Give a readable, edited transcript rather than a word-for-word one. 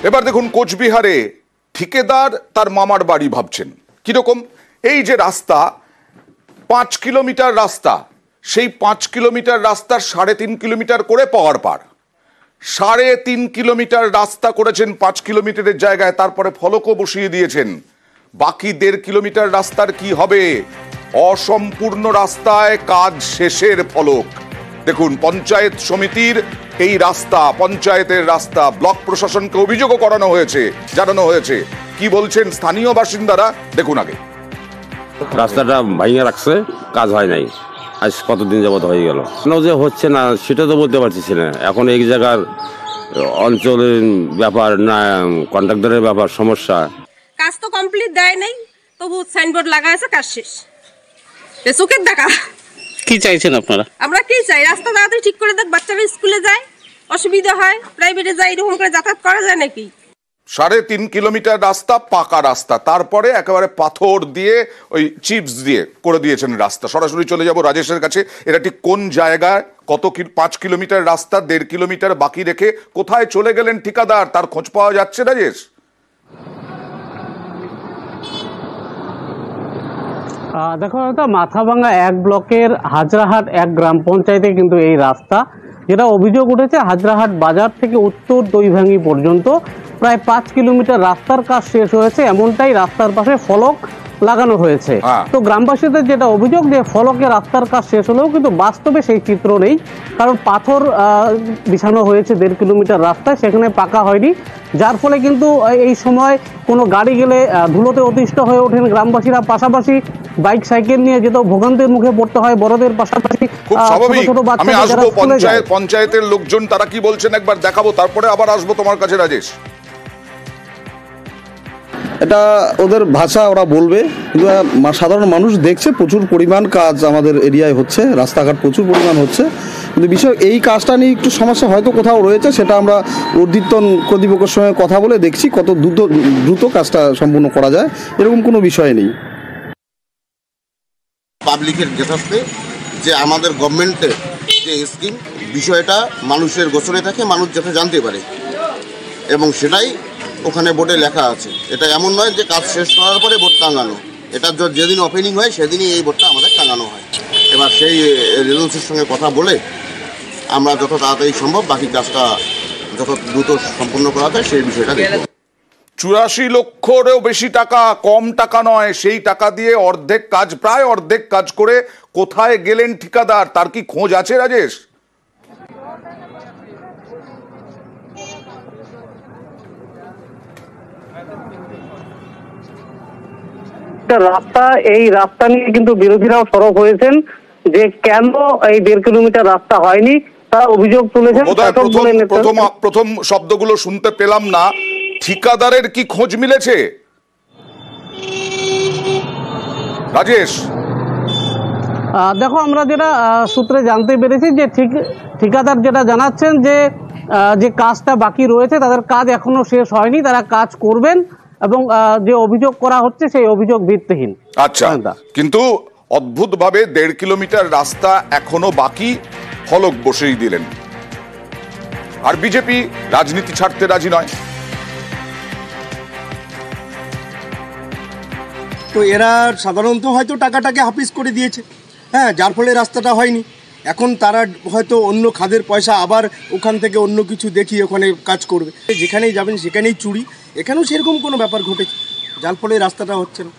এবার দেখুন কোচবিহারে ঠিকাদার তার মামার বাড়ি ভাবছেন কিরকম। এই যে রাস্তা 5 কিলোমিটার রাস্তা, সেই 5 কিলোমিটার রাস্তার 3.5 কিলোমিটার করে পাওয়ার পার, 3.5 কিলোমিটার রাস্তা করেছেন 5 কিলোমিটারের জায়গায়, তারপরে ফলকও বসিয়ে দিয়েছেন। বাকি 1.5 কিলোমিটার রাস্তার কি হবে? অসম্পূর্ণ রাস্তায় কাজ শেষের ফলক। দেখুন পঞ্চায়েত সমিতির এই রাস্তা, পঞ্চায়েতের রাস্তা, ব্লক প্রশাসনকে অভিযোগও করানো হয়েছে, জানানো হয়েছে। কি বলছেন স্থানীয় বাসিন্দারা দেখুন আগে। রাস্তাটা ভাঙিয়ে রাখছে, কাজ হয় নাই, আজ কতদিন যাবত হয়ে গেল। কেন যে হচ্ছে না সেটা তো বলতে পারছি না। এখন এই জায়গার অঞ্চলের ব্যাপার না কন্ট্রাক্টরের ব্যাপার সমস্যা। কাজ তো কমপ্লিট দেয় নাই, তবু সাইনবোর্ড লাগা আছে, কাজ শেষ। চোখের দেখা। কি চাইছেন আপনারা? আমরা কি চাই? রাস্তা তাড়াতাড়ি ঠিক করে দেখ, বাচ্চারা স্কুলে যায়, অসুবিধা হয়, প্রাইভেটে যায়, এরকম করে যাতায়াত করা যায় নাকি? 3.5 কিলোমিটার রাস্তা পাকা রাস্তা, তারপরে একেবারে পাথর দিয়ে ওই চিপস দিয়ে করে দিয়েছেন রাস্তা। সরাসরি চলে যাব রাজেশের কাছে। এটা ঠিক কোন জায়গায়? 5 কিলোমিটার রাস্তা, 1.5 কিলোমিটার বাকি রেখে কোথায় চলে গেলেন ঠিকাদার, তার খোঁজ পাওয়া যাচ্ছে রাজেশ? দেখো মাথাভাঙ্গা 1 ব্লকের হাজরাহাট 1 গ্রাম পঞ্চায়েতে কিন্তু এই রাস্তা, যেটা অভিযোগ উঠেছে হাজরাহাট বাজার থেকে উত্তর দইভাঙ্গি পর্যন্ত প্রায় 5 কিলোমিটার রাস্তার কাজ শেষ হয়েছে, এমনটাই রাস্তার পাশে ফলক লাগানো হয়েছে। তো গ্রামবাসীদের যেটা অভিযোগ যে ফলকে রাস্তার কাজ শেষ হলেও কিন্তু বাস্তবে সেই চিত্র নেই, কারণ পাথর বিছানো হয়েছে 1.5 কিলোমিটার রাস্তায়, সেখানে পাকা হয়নি, যার ফলে কিন্তু এই সময় কোনো গাড়ি গেলে ধুলোতে অতিষ্ঠ হয়ে ওঠেন গ্রামবাসীরা। পাশাপাশি বাইক সাইকেল নিয়ে যেতেও ভোগান্তির মুখে পড়তে হয় বড়দের পাশাপাশি। খুব স্বাভাবিক। আমি আসবো পঞ্চায়েতের লোকজন তারা কি বলছেন একবার দেখাবো, তারপরে আবার আসবো তোমার কাছে রাজেশ। এটা ওদের ভাষা, ওরা বলবে, কিন্তু সাধারণ মানুষ দেখছে প্রচুর পরিমাণ কাজ আমাদের এরিয়ায় হচ্ছে, রাস্তাঘাট প্রচুর পরিমাণ হচ্ছে, কিন্তু বিষয় এই কাজটা নিয়ে একটু সমস্যা হয়তো কোথাও রয়েছে, সেটা আমরা ঊর্ধ্বতন কর্তৃপক্ষের সঙ্গে কথা বলে দেখছি কত দ্রুত কাজটা সম্পূর্ণ করা যায়, এরকম কোনো বিষয় নেই। পাবলিকের যথার্থে যে আমাদের গভর্নমেন্টের যে স্কিম, বিষয়টা মানুষের গোচরে থাকে, মানুষ যাতে জানতে পারে, এবং সেটাই ওখানে বোর্ডে লেখা আছে। এটা এমন নয় যে কাজ শেষ করার পরে বোর্ড টাঙানো, এটা যেদিন ওপেনিং হয় সেদিনই এই বোর্ডটা আমাদের টাঙানো হয়। এবার সেই এজেন্সির সঙ্গে কথা বলে আমরা যত তাড়াতাড়ি সম্ভব বাকি কাজটা যত দ্রুত সম্পূর্ণ করা যায় সেই বিষয়টা দেখব। 84 লক্ষেরও বেশি টাকা, কম টাকা নয়। সেই টাকা দিয়ে অর্ধেক কাজ, প্রায় অর্ধেক কাজ করে কোথায় গেলেন ঠিকাদার, তার কি খোঁজ আছে রাজেশ? রাস্তা, এই রাস্তা নিয়ে কিন্তু বিরোধীরাও সরব হয়েছেন যে কেন এই 1.5 কিলোমিটার রাস্তা হয়নি, তারা অভিযোগ তুলেছেন। প্রথম শব্দগুলো শুনতে পেলাম না। ঠিকাদারের কি খোঁজ মিলেছে রাজেশ? দেখো আমরা যেটা সূত্রে জানতে পেরেছি যে ঠিকাদার যেটা জানাচ্ছেন যে কাজটা বাকি রয়েছে, তাদের কাজ এখনো শেষ হয়নি, তারা কাজ করবেন, এবং যে অভিযোগ করা হচ্ছে সেই অভিযোগ ভিত্তিহীন। আচ্ছা, কিন্তু অদ্ভুত ভাবে 1.5 কিলোমিটার রাস্তা এখনো বাকি, ফলক বসেই দিলেন। আর বিজেপি রাজনীতি ছাড়তে রাজি নয়। তো এরা সাধারণত হয়তো টাকাটাকে হাফিজ করে দিয়েছে, হ্যাঁ, যার ফলে রাস্তাটা হয়নি। এখন তারা হয়তো অন্য খাদের পয়সা আবার ওখান থেকে অন্য কিছু দেখিয়ে ওখানে কাজ করবে, যেখানেই যাবেন সেখানেই চুরি। এখানেও সেরকম কোনো ব্যাপার ঘটেছে, যার ফলে রাস্তাটা হচ্ছে না।